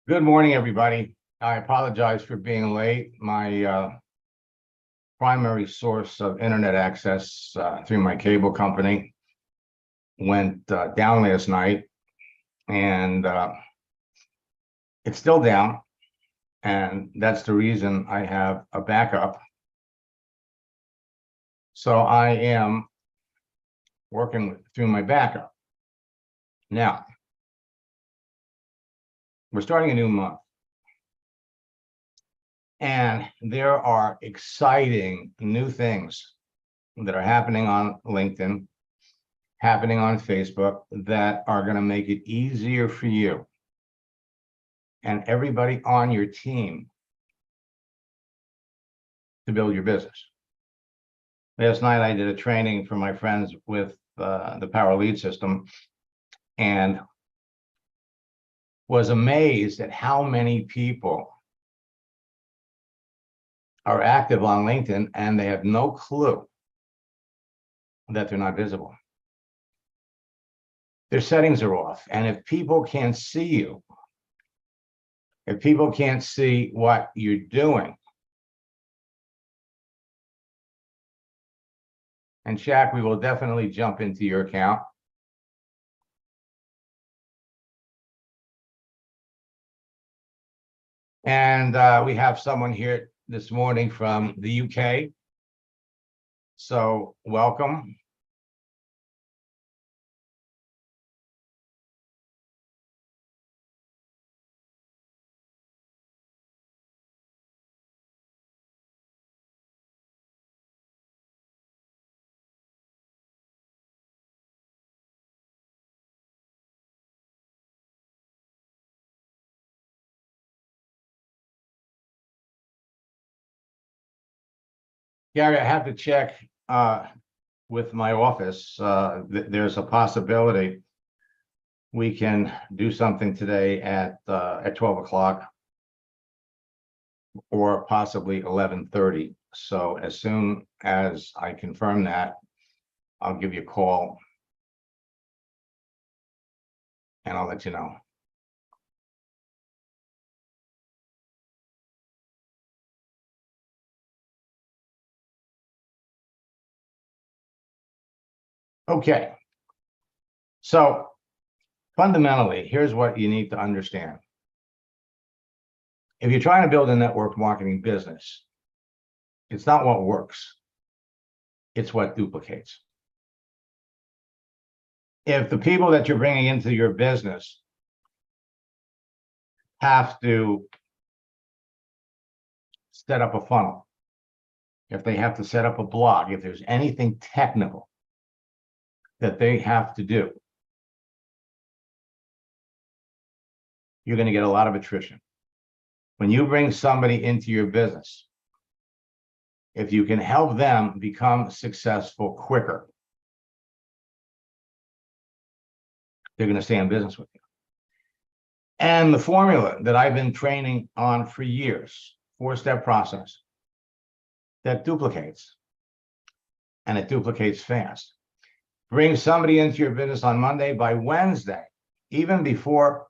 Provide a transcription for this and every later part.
Good morning, everybody. I apologize for being late. My primary source of internet access through my cable company went down last night, and it's still down. And that's the reason I have a backup. So I am working through my backup. Now, we're starting a new month. And there are exciting new things that are happening on LinkedIn, happening on Facebook, that are going to make it easier for you and everybody on your team to build your business. Last night, I did a training for my friends with the Power Lead system and was amazed at how many people are active on LinkedIn and they have no clue that they're not visible. Their settings are off. And if people can't see you, if people can't see what you're doing, and Shaq, we will definitely jump into your account. And we have someone here this morning from the UK. So welcome. Gary, I have to check with my office. There's a possibility we can do something today at 12 o'clock or possibly 11:30. So as soon as I confirm that, I'll give you a call and I'll let you know. Okay. So fundamentally, here's what you need to understand. If you're trying to build a network marketing business, it's not what works, it's what duplicates. If the people that you're bringing into your business have to set up a funnel, if they have to set up a blog, if there's anything technical that they have to do, you're going to get a lot of attrition. When you bring somebody into your business, if you can help them become successful quicker, they're going to stay in business with you. And the formula that I've been training on for years, 4-step process that duplicates, and it duplicates fast. Bring somebody into your business on Monday. By Wednesday, even before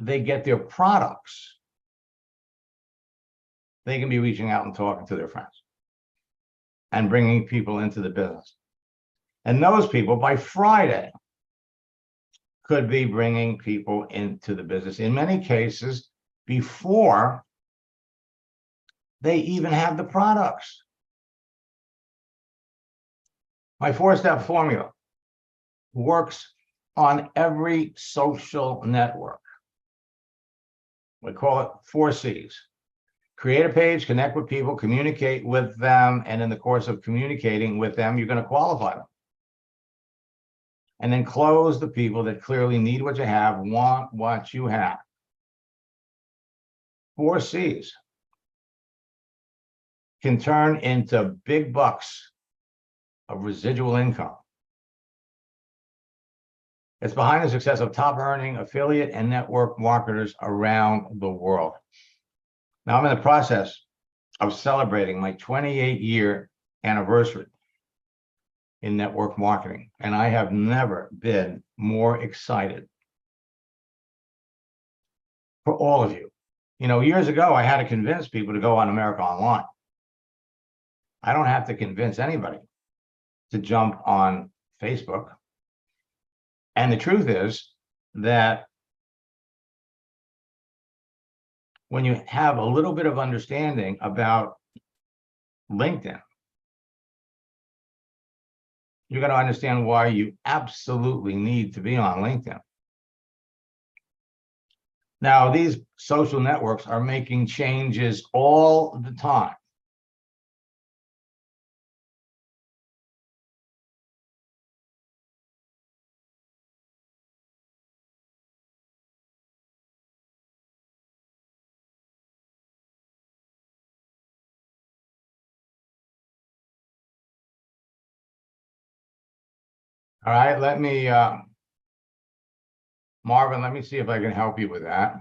they get their products, they can be reaching out and talking to their friends and bringing people into the business. And those people by Friday could be bringing people into the business, in many cases, before they even have the products. My 4-step formula works on every social network. We call it 4 C's. Create a page, connect with people, communicate with them, and in the course of communicating with them, you're going to qualify them. And then close the people that clearly need what you have, want what you have. 4 C's can turn into big bucks of residual income. It's behind the success of top earning affiliate and network marketers around the world. Now I'm in the process of celebrating my 28-year anniversary in network marketing, and I have never been more excited for all of you. You know, years ago, I had to convince people to go on America Online. I don't have to convince anybody to jump on Facebook. And the truth is that when you have a little bit of understanding about LinkedIn, you're going to understand why you absolutely need to be on LinkedIn. Now, these social networks are making changes all the time. All right, Marvin, let me see if I can help you with that.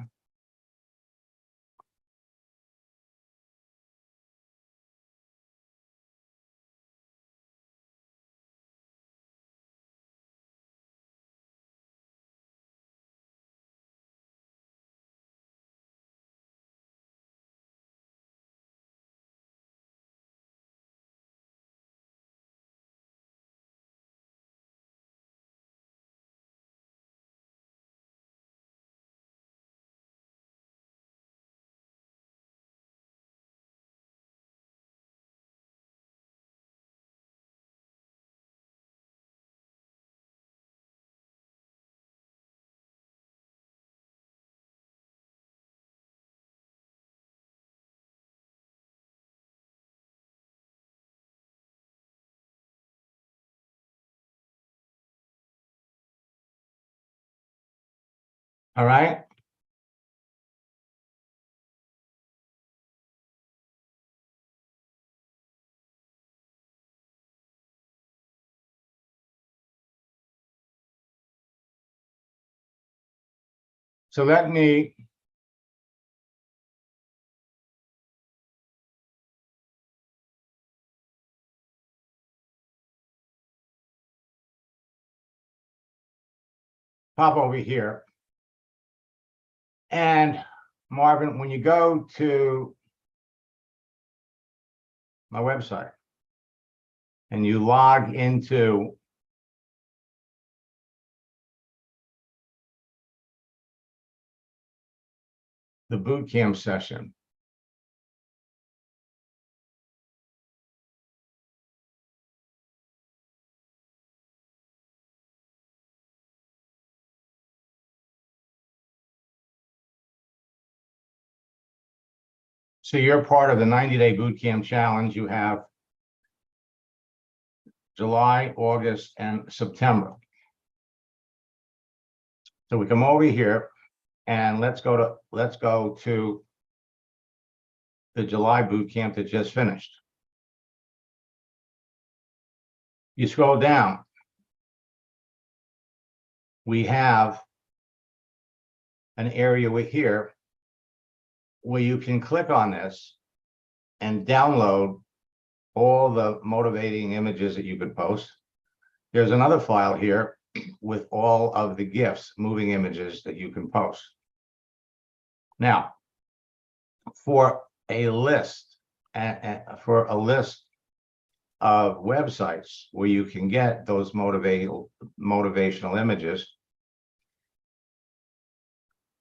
All right. So let me pop over here. And Marvin, when you go to my website and you log into the boot camp session, so you're part of the 90-day boot camp challenge. You have July, August, and September. So we come over here and let's go to the July boot camp that just finished. You scroll down, we have an area here where you can click on this and download all the motivating images that you could post. There's another file here with all of the GIFs, moving images that you can post. Now, for a list of websites where you can get those motivational images,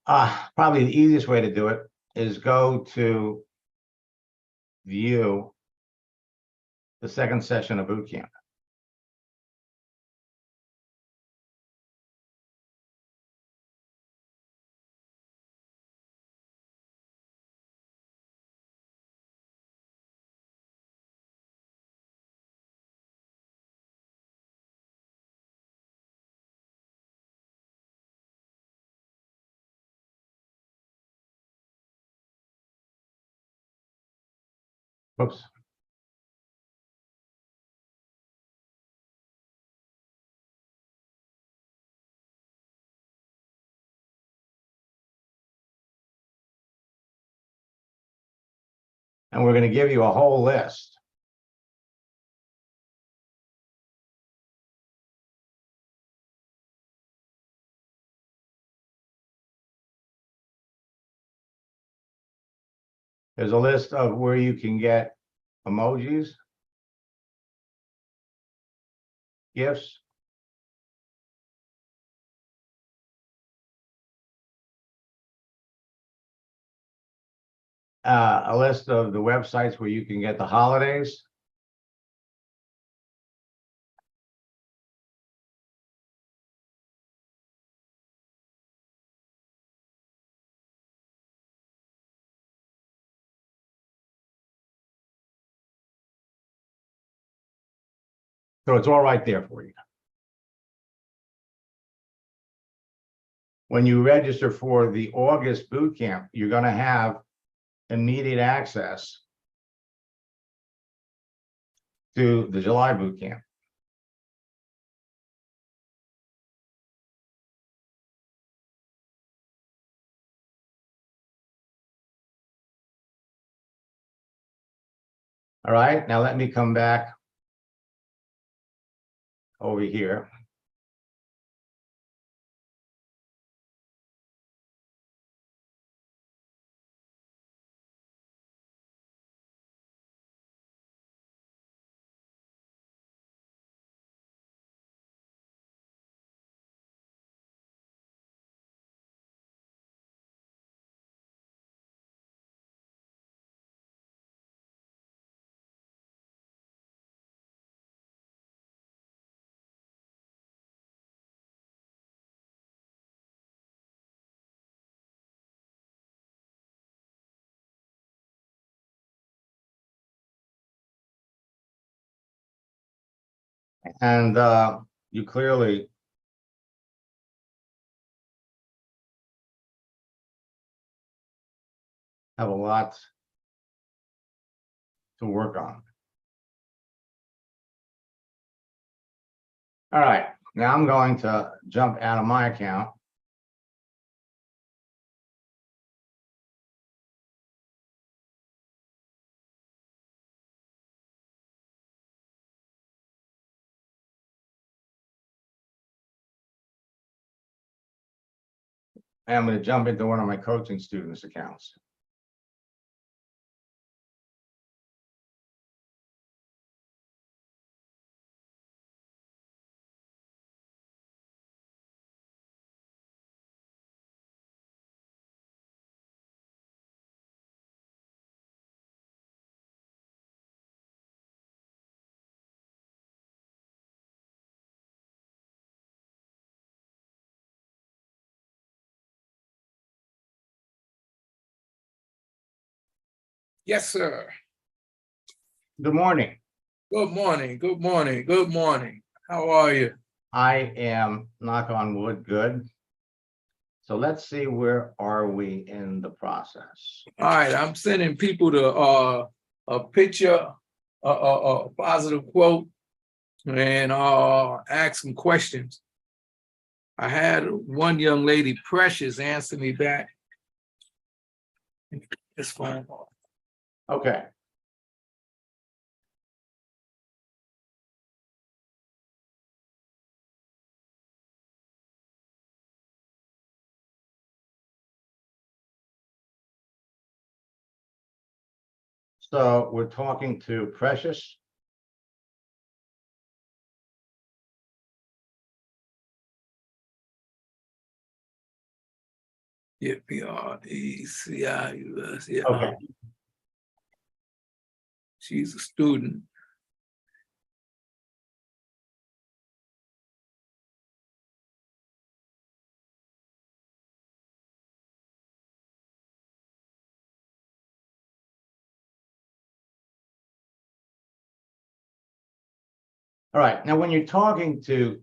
probably the easiest way to do it is go to view the second session of boot camp. Oops. And we're going to give you a whole list. There's a list of where you can get emojis, GIFs, a list of the websites where you can get the holidays. So it's all right there for you. When you register for the August boot camp, you're going to have immediate access to the July boot camp. All right, now let me come back over here. And you clearly have a lot to work on. All right, now I'm going to jump out of my account. And I'm going to jump into one of my coaching students' accounts. Yes, sir. Good morning. Good morning. Good morning. Good morning. How are you? I am, knock on wood, good. So let's see, where are we in the process? All right. I'm sending people to a picture, a positive quote, and ask some questions. I had one young lady, Precious, answer me back. This phone call. Okay. So we're talking to Precious. Yeah, PRECIUS. Yeah. Okay. She's a student. All right. Now, when you're talking to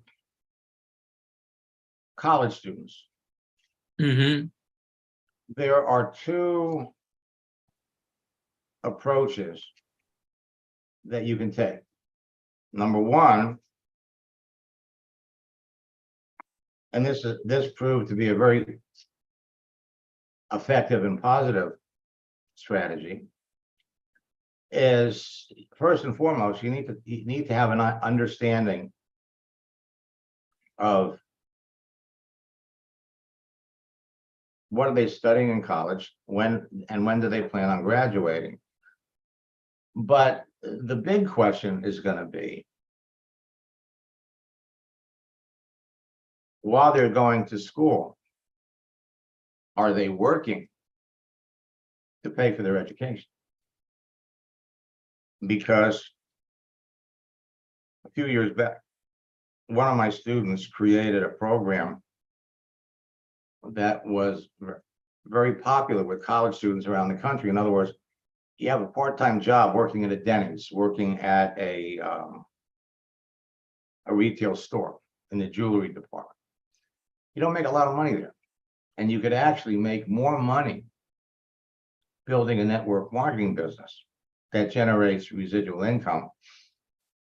college students, Mm-hmm. there are two approaches that you can take. Number one, and this proved to be a very effective and positive strategy, is first and foremost, you need to have an understanding of what are they studying in college? When do they plan on graduating? But the big question is going to be, while they're going to school, are they working to pay for their education? Because a few years back, one of my students created a program that was very popular with college students around the country. In other words, you have a part-time job working at a Denny's, working at a retail store in the jewelry department. You don't make a lot of money there, and you could actually make more money building a network marketing business that generates residual income.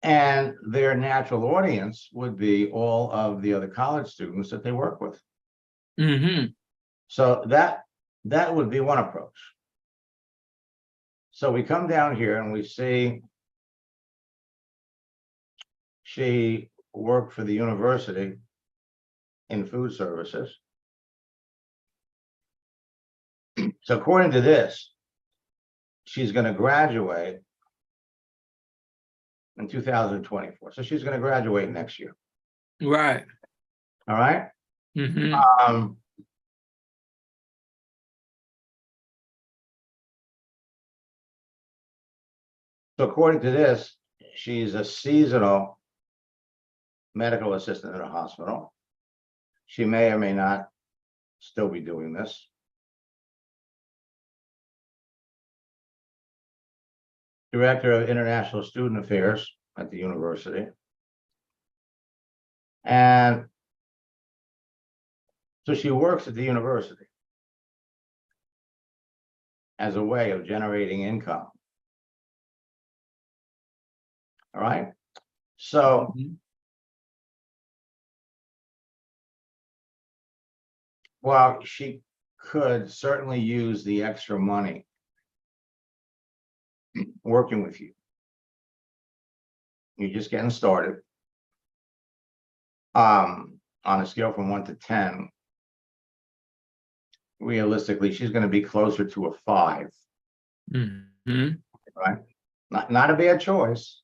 And their natural audience would be all of the other college students that they work with. Mm-hmm. So that would be one approach. So we come down here and we see she worked for the university in food services. So according to this, she's going to graduate in 2024. So she's going to graduate next year. Right. All right. Mm-hmm. So according to this, she's a seasonal medical assistant at a hospital. She may or may not still be doing this. Director of International Student Affairs at the university. And so she works at the university as a way of generating income. All right. So while she could certainly use the extra money working with you, you're just getting started. On a scale from 1 to 10, realistically, she's going to be closer to a 5. Mm-hmm. Right? Not a bad choice,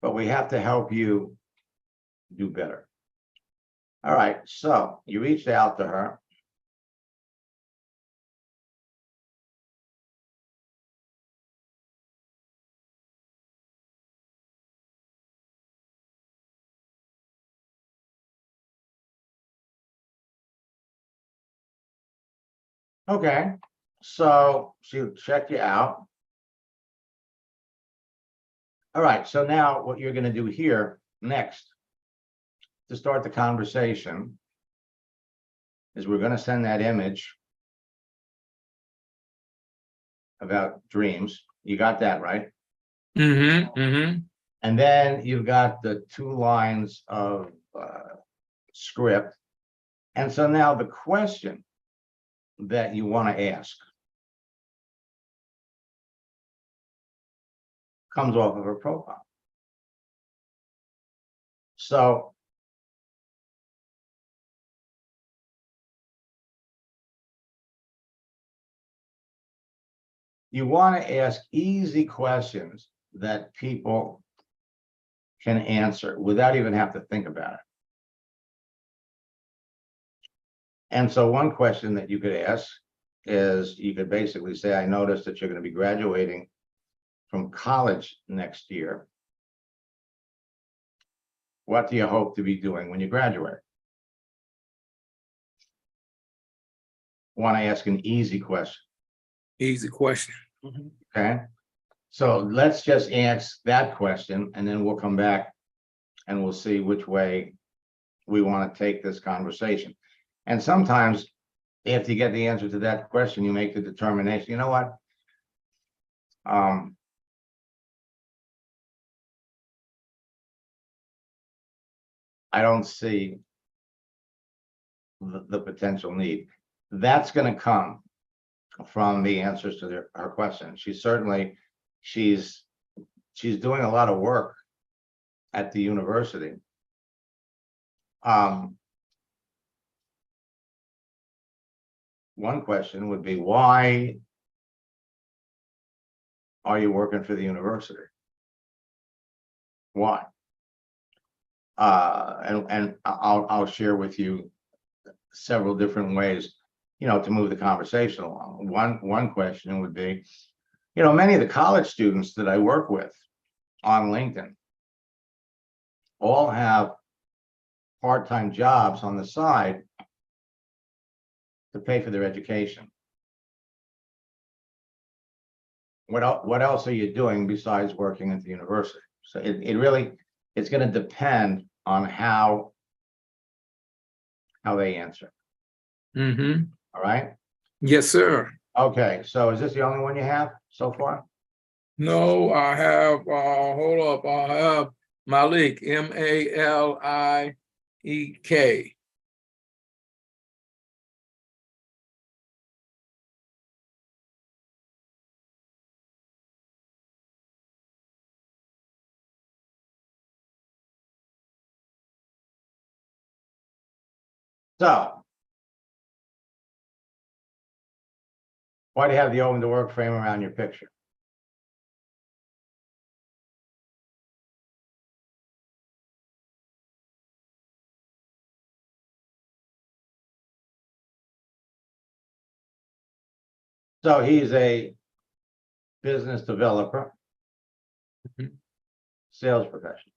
but we have to help you do better. All right, so you reached out to her. Okay, so she'll check you out. All right, so now what you're going to do here next to start the conversation is we're going to send that image about dreams. You got that, right? Mm-hmm. Mm-hmm. And then you've got the 2 lines of script. And so now the question that you want to ask comes off of her profile. So you want to ask easy questions that people can answer without even have to think about it. And so one question that you could ask is, you could basically say, I noticed that you're going to be graduating from college next year. What do you hope to be doing when you graduate? Want to ask an easy question. Easy question. Okay. So let's just ask that question, and then we'll come back and we'll see which way we want to take this conversation. And sometimes after you get the answer to that question, you make the determination, you know what? I don't see the potential need. That's going to come from the answers to her question. She's doing a lot of work at the university. one question would be, why are you working for the university? Why? And I'll share with you several different ways, to move the conversation along. One question would be, many of the college students that I work with on LinkedIn all have part-time jobs on the side to pay for their education. What else are you doing besides working at the university? So it really, it's going to depend on how they answer. Mm-hmm. All right. Yes, sir. Okay. So is this the only one you have so far? No, I have, hold up, I have Malik, Maliek. So why do you have the open to work frame around your picture? So he's a business developer, Mhm. sales professional.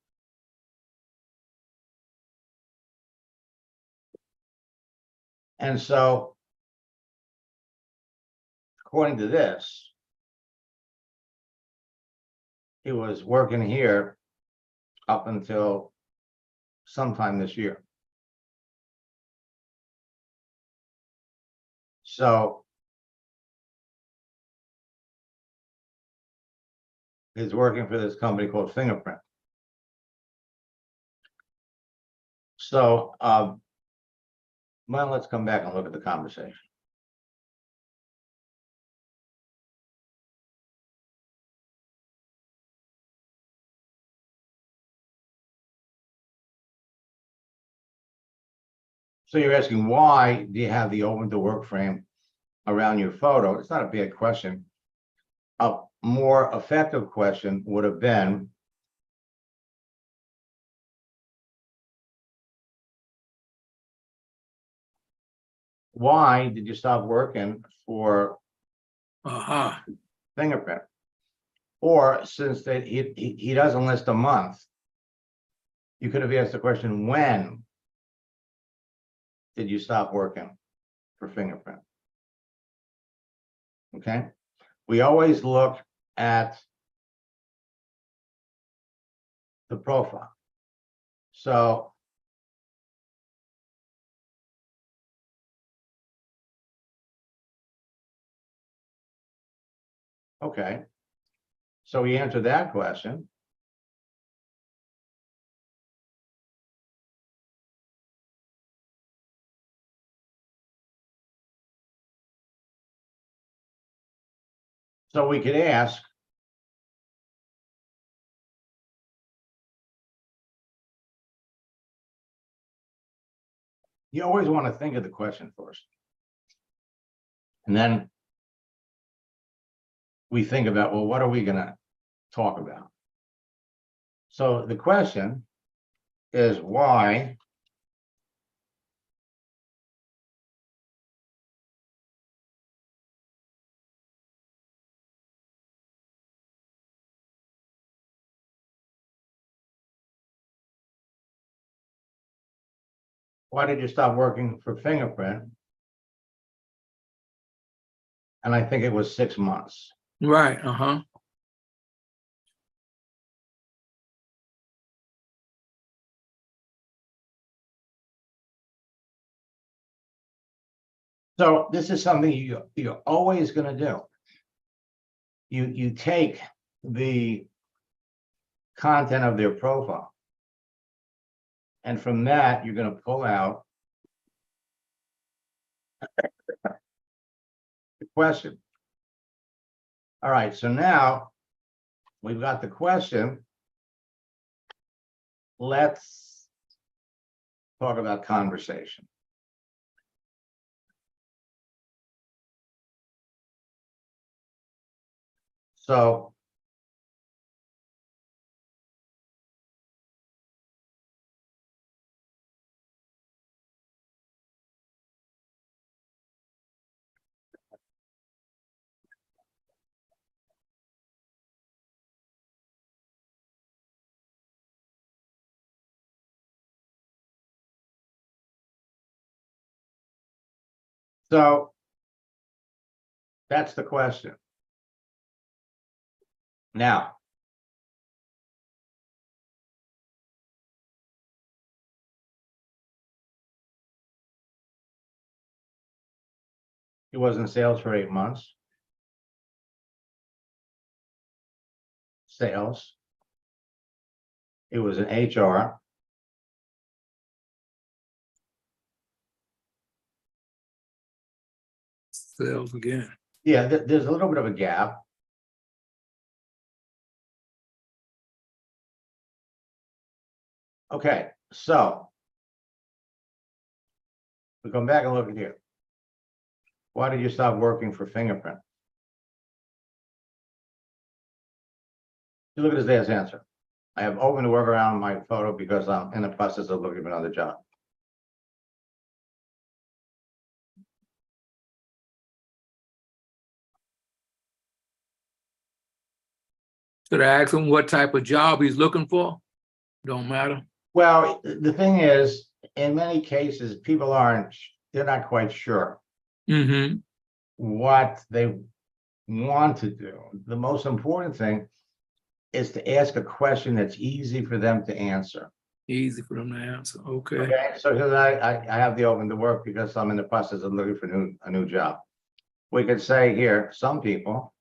And so, according to this, he was working here up until sometime this year. So he's working for this company called Fingerprint. So, well, let's come back and look at the conversation. So you're asking, why do you have the open to work frame around your photo? It's not a bad question. A more effective question would have been, why did you stop working for Uh-huh. Fingerprint? Or since that he doesn't list a month, you could have asked the question, when did you stop working for Fingerprint? Okay. We always look at the profile. So okay. So we answered that question. So we could ask, you always want to think of the question first. And then we think about, well, what are we going to talk about? So the question is, why did you stop working for Fingerprint? And I think it was 6 months. Right, uh-huh. So this is something you're always going to do. You take the content of their profile, and from that you're going to pull out the question. All right, so now we've got the question. Let's talk about conversation. So so that's the question. Now, he was in sales for 8 months. Sales. It was in HR. Sales again. Yeah, there's a little bit of a gap. Okay, so we come back and look at here. Why did you stop working for Fingerprint? You look at his dad's answer. I have open to work around my photo because I'm in the process of looking for another job. Should I ask him what type of job he's looking for? Don't matter. Well, the thing is, in many cases, people they're not quite sure Mm-hmm. what they want to do. The most important thing is to ask a question that's easy for them to answer. Easy for them to answer. Okay. Okay, so because I have the open to work because I'm in the process of looking for a new job. We could say here, some people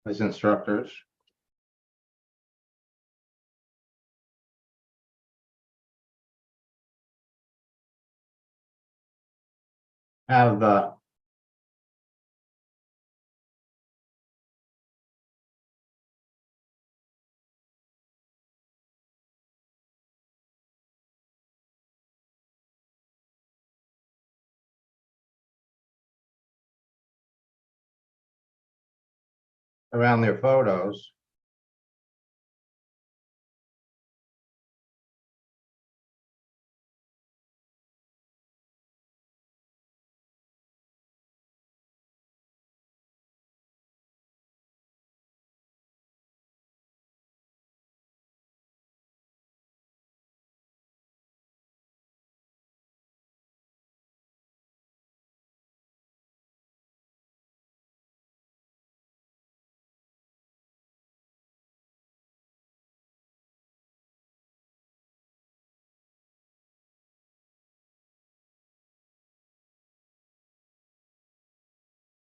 as instructors have the around their photos.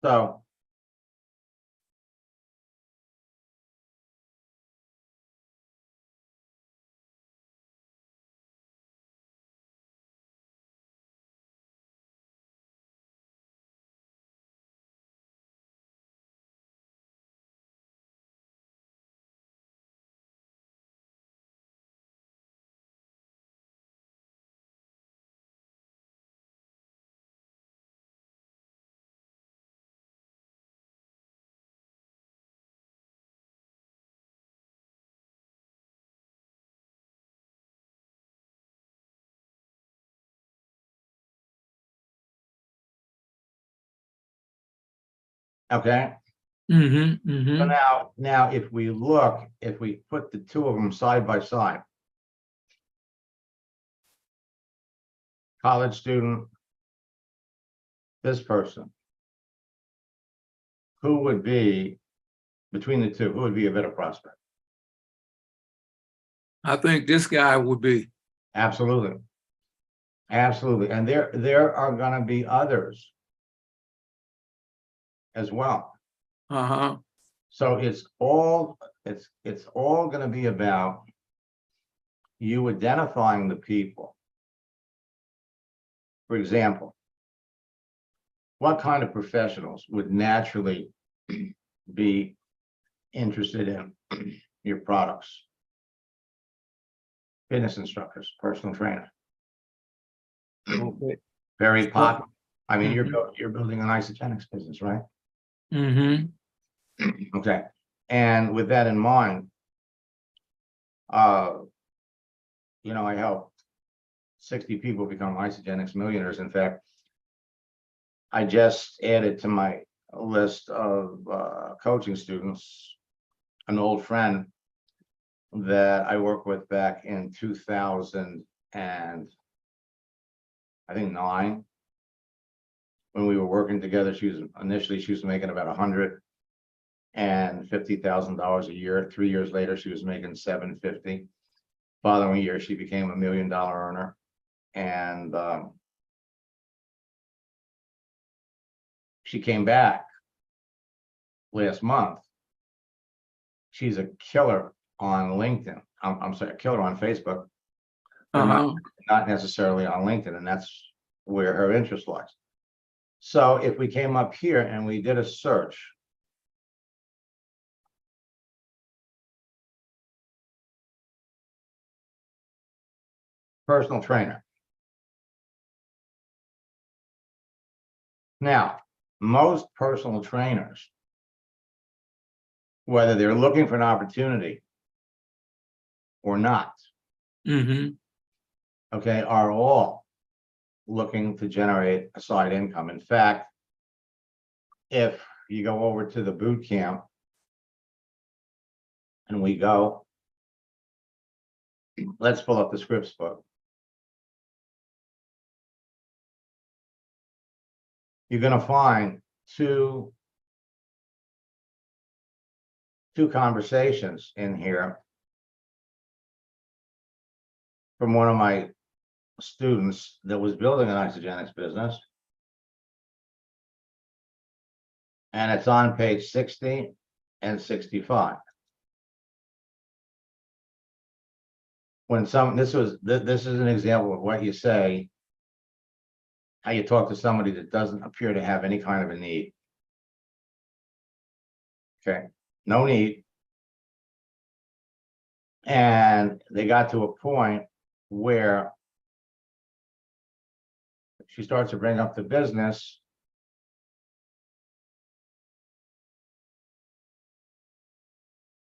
So okay. Mm-hmm. So Mm-hmm. now if we put the two of them side by side, college student, this person, who would be between the two, who would be a better prospect? I think this guy would be. Absolutely. Absolutely. And there are gonna be others as well. Uh-huh. So it's all gonna be about you identifying the people. For example, what kind of professionals would naturally be interested in your products. Fitness instructors, personal trainer, Okay. very popular. I mean, Mhm. you're building an isogenics business, right? Mm-hmm. Okay, and with that in mind, uh, I helped 60 people become isogenics millionaires. In fact, I just added to my list of coaching students an old friend that I worked with back in 2000 and I think 9. When we were working together, she was making about $150,000 a year. 3 years later, she was making $750,000. Following year, she became $1 million earner, and she came back last month. She's a killer on LinkedIn. I'm sorry, a killer on Facebook, but not necessarily on LinkedIn, and that's where her interest lies. So if we came up here and we did a search, personal trainer. Now, most personal trainers, whether they're looking for an opportunity or not, Mm-hmm. okay, are all looking to generate a side income. In fact, if you go over to the boot camp and we go, let's pull up the scripts book. You're going to find two conversations in here from one of my students that was building an isogenics business. And it's on page 60 and 65. When this is an example of what you say, how you talk to somebody that doesn't appear to have any kind of a need. Okay, no need. And they got to a point where she starts to bring up the business.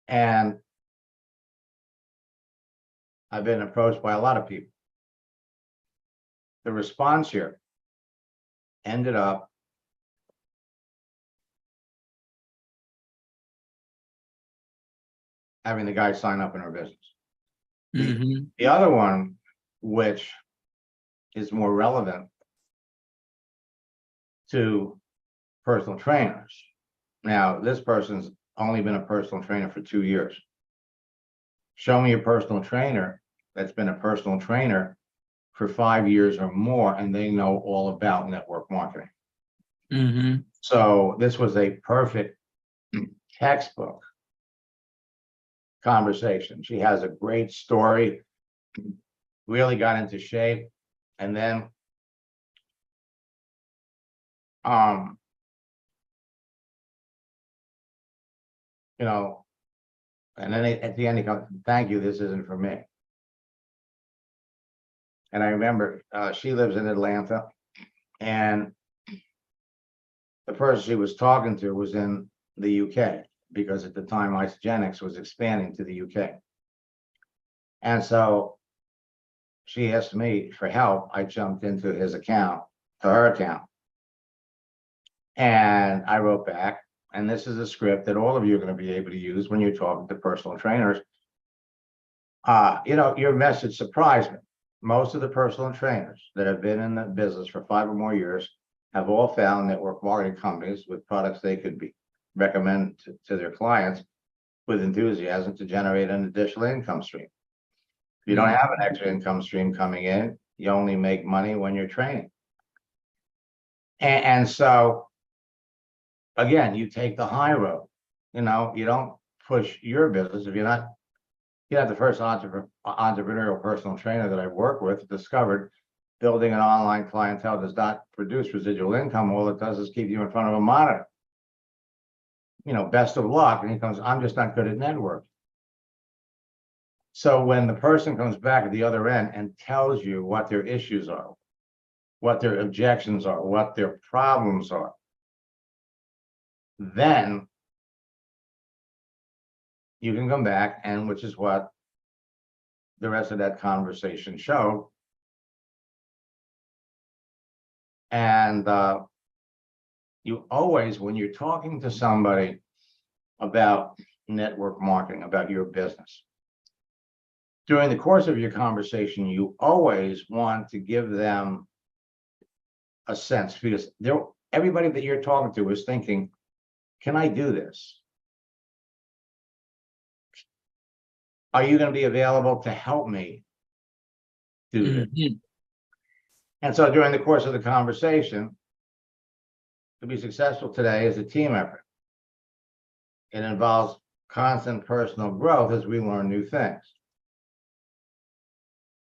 And I've been approached by a lot of people. The response here ended up having the guy sign up in her business. Mm-hmm. The other one, which is more relevant to personal trainers. Now, this person's only been a personal trainer for 2 years. Show me a personal trainer that's been a personal trainer for 5 years or more, and they know all about network marketing. Mm-hmm. So this was a perfect textbook conversation. She has a great story, really got into shape, and then and then at the end he goes, "Thank you, this isn't for me." And I remember she lives in Atlanta, and the person she was talking to was in the UK, because at the time Isogenics was expanding to the UK. And so she asked me for help. I jumped into her account, and I wrote back, and this is a script that all of you are going to be able to use when you're talking to personal trainers. Your message surprised me. Most of the personal trainers that have been in the business for 5 or more years have all found network marketing companies with products they could recommend to their clients with enthusiasm to generate an additional income stream. If you don't have an extra income stream coming in, you only make money when you're training. And so, again, you take the high road. You don't push your business. If you're not the first entrepreneurial personal trainer that I've worked with discovered building an online clientele does not produce residual income. All it does is keep you in front of a monitor. best of luck. And he comes, I'm just not good at networking. So when the person comes back at the other end and tells you what their issues are, what their objections are, what their problems are, then you can come back, and which is what the rest of that conversation showed. And you always, when you're talking to somebody about network marketing, about your business, during the course of your conversation, you always want to give them a sense, because everybody that you're talking to is thinking, can I do this? Are you going to be available to help me do this? Mhm. And so during the course of the conversation, to be successful today is a team effort. It involves constant personal growth as we learn new things.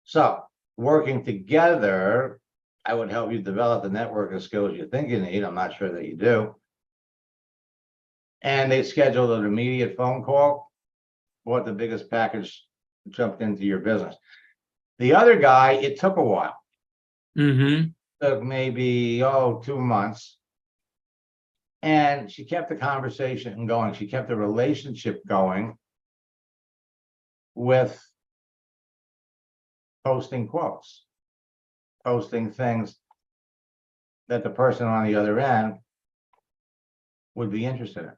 So working together, I would help you develop the networking skills you think you need. I'm not sure that you do. And they scheduled an immediate phone call. What the biggest package jumped into your business. The other guy, it took a while. Mhm. Took maybe 2 months. And she kept the conversation going. She kept the relationship going with posting quotes, posting things that the person on the other end would be interested in.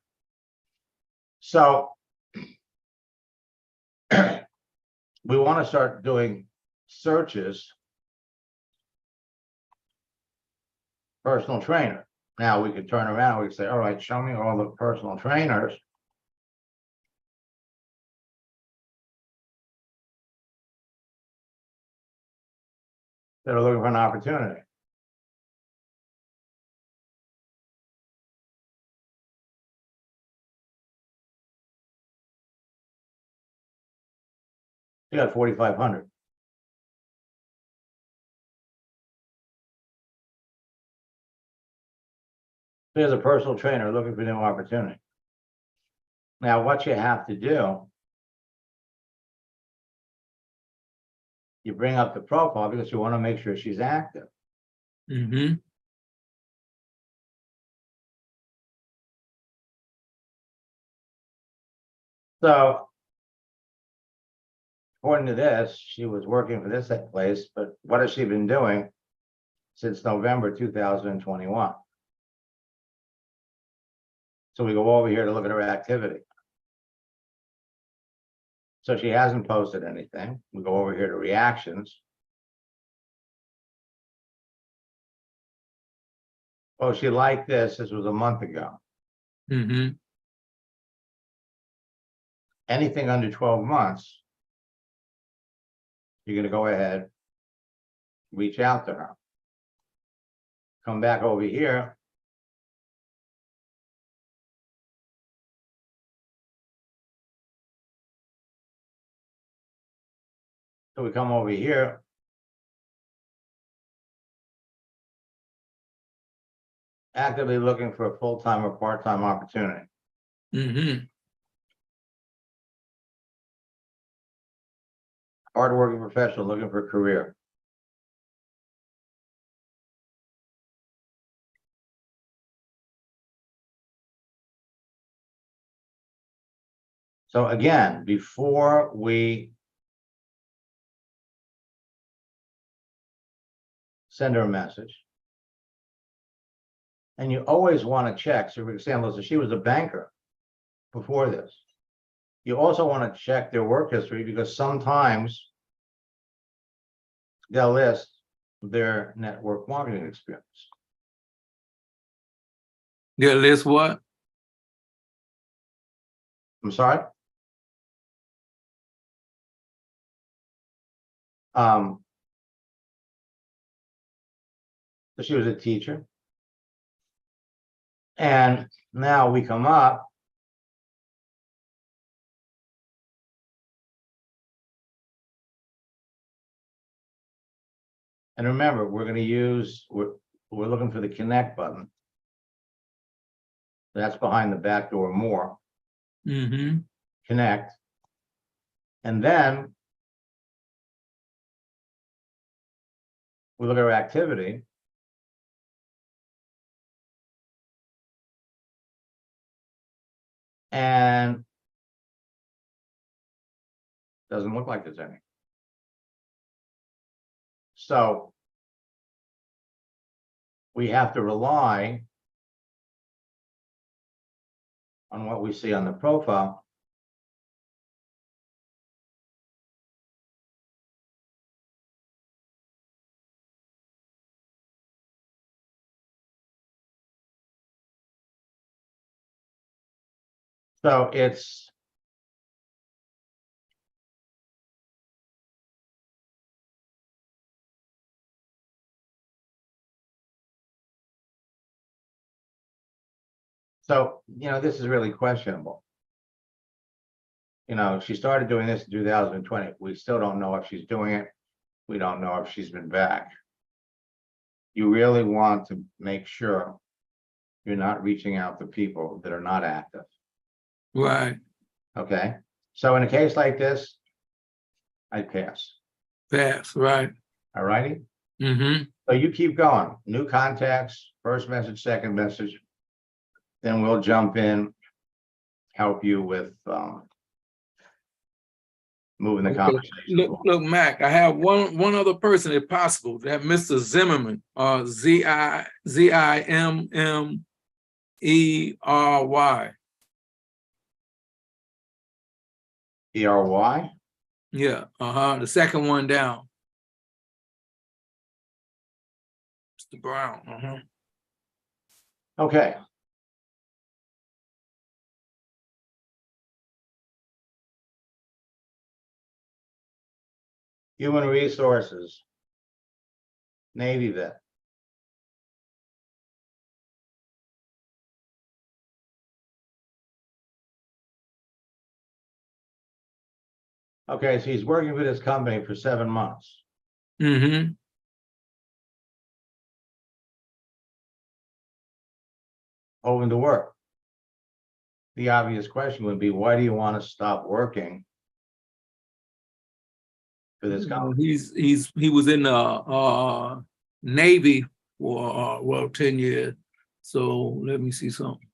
So we want to start doing searches. Personal trainer. Now we could turn around, we could say, all right, show me all the personal trainers that are looking for an opportunity. You got 4,500. There's a personal trainer looking for new opportunity. Now, what you have to do, you bring up the profile because you want to make sure she's active. Mhm. So according to this, she was working for this place, but what has she been doing since November 2021? So we go over here to look at her activity. So she hasn't posted anything. We go over here to reactions. Oh, she liked this. This was a month ago. Mhm. Anything under 12 months, you're going to go ahead, reach out to her. Come back over here. So we come over here. Actively looking for a full-time or part-time opportunity. Mhm. Hardworking professional looking for a career. So again, before we send her a message, and you always want to check. So for example, she was a banker before this. You also want to check their work history, because sometimes they'll list their network marketing experience. Get list what? I'm sorry. So she was a teacher. And now we come up. And remember, we're going to use, we're looking for the connect button. That's behind the back door more. Mm-hmm. Connect. And then we look at our activity. And doesn't look like there's any. So we have to rely on what we see on the profile. So it's this is really questionable. She started doing this in 2020. We still don't know if she's doing it. We don't know if she's been back. You really want to make sure you're not reaching out to people that are not active. Right. Okay. So in a case like this, I'd pass. Pass. Right. All righty. Mm-hmm. So you keep going. New contacts, first message, second message. Then we'll jump in, help you with moving the Okay. conversation. Look, Mac, I have one other person, if possible, that Mr. Zimmerman, Zimmery. ERY. Yeah, the second one down. Mr. Brown. Okay. Human resources. Navy vet. Okay, so he's working for this company for 7 months. Mm-hmm. Open to work. The obvious question would be, why do you want to stop working for this company? He was in the Navy for 10 years. So let me see something.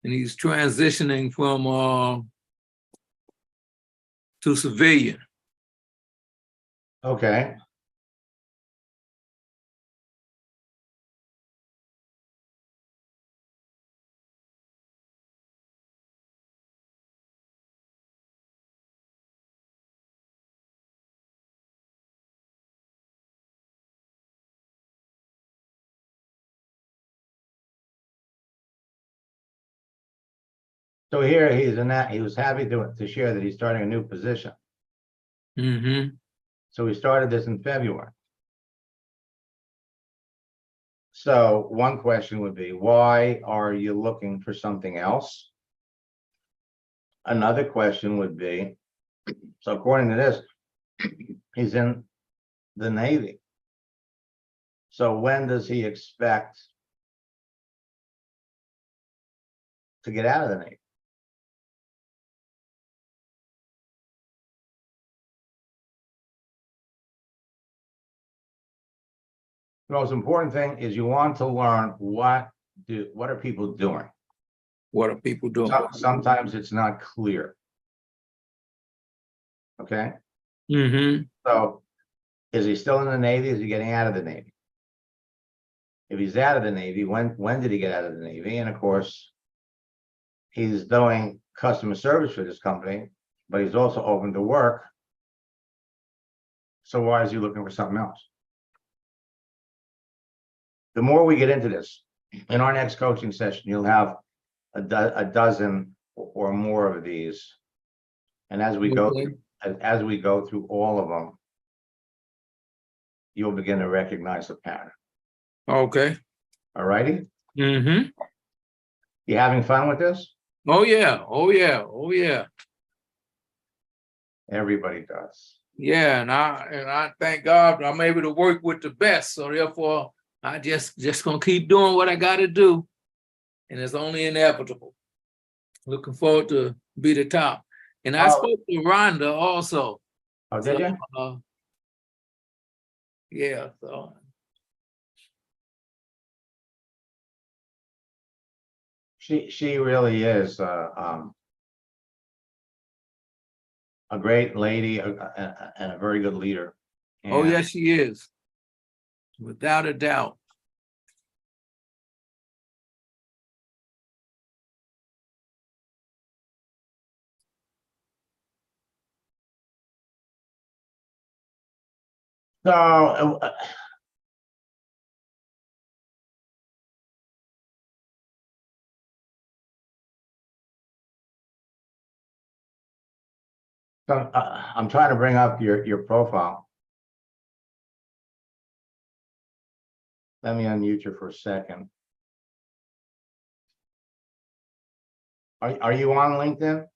And he's transitioning from to civilian. Okay. So here he was happy to share that he's starting a new position. Mm-hmm. So we started this in February. So one question would be, why are you looking for something else? Another question would be, so according to this, he's in the Navy. So when does he expect to get out of the Navy? The most important thing is you want to learn what are people doing? What are people doing? Sometimes it's not clear. Okay. Mm-hmm. So is he still in the Navy? Is he getting out of the Navy? If he's out of the Navy, when did he get out of the Navy? And of course, he's doing customer service for this company, but he's also open to work. So why is he looking for something else? The more we get into this, in our next coaching session, you'll have a dozen or more of these. And as we go through all of them, you'll begin to recognize the pattern. Okay. All righty. Mm-hmm. You having fun with this? Oh, yeah. Oh, yeah. Oh, yeah. Everybody does. Yeah, and I thank God I'm able to work with the best. So therefore, I just gonna keep doing what I gotta do. And it's only inevitable. Looking forward to be the top. And I Oh. spoke to Rhonda also. Oh, did you? Yeah, so She really is a great lady and a very good leader. oh And yes, she is. Without a doubt. so I'm trying to bring up your profile. Let me unmute you for a second. Are you on LinkedIn?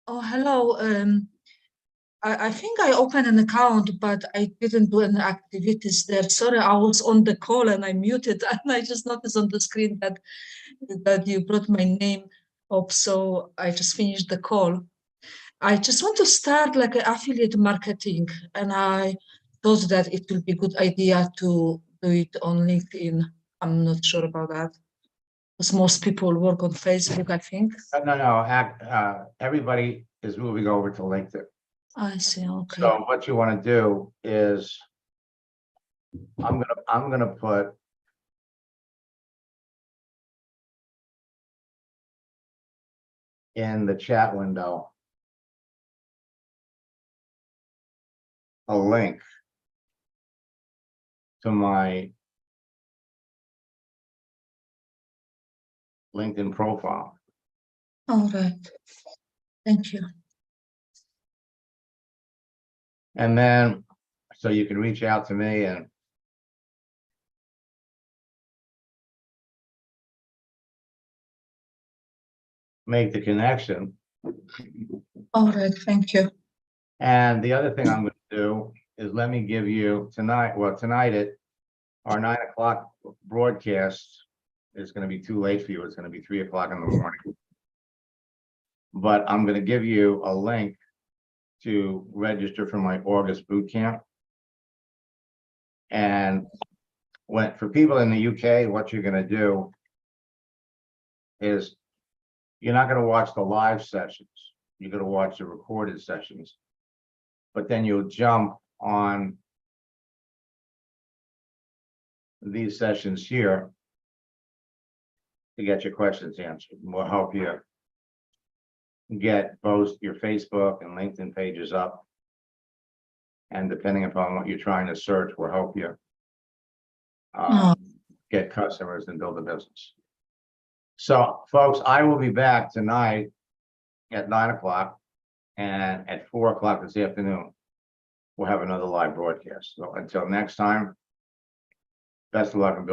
Oh, hello. I think I opened an account, but I didn't do any activities there. Sorry, I was on the call and I muted, and I just noticed on the screen that you brought my name up, so I just finished the call. I just want to start like affiliate marketing, and I thought that it will be a good idea to do it on LinkedIn. I'm not sure about that, because most people work on Facebook, I think. No. Everybody is moving over to LinkedIn. I see. Okay. So what you want to do is I'm gonna put in the chat window a link to my LinkedIn profile. All right. Thank you. And then, so you can reach out to me and make the connection. All right. Thank you. And the other thing I'm going to do is let me give you tonight, well, tonight at our 9 o'clock broadcast is going to be too late for you. It's going to be 3 o'clock in the morning. But I'm going to give you a link to register for my August boot camp. And for people in the UK, what you're going to do is you're not going to watch the live sessions. You're going to watch the recorded sessions. But then you'll jump on these sessions here to get your questions answered. We'll help you get both your Facebook and LinkedIn pages up. And depending upon what you're trying to search, we'll help you get customers and build a business. So folks, I will be back tonight at 9 o'clock, and at 4 o'clock this afternoon, we'll have another live broadcast. So until next time, best of luck and build.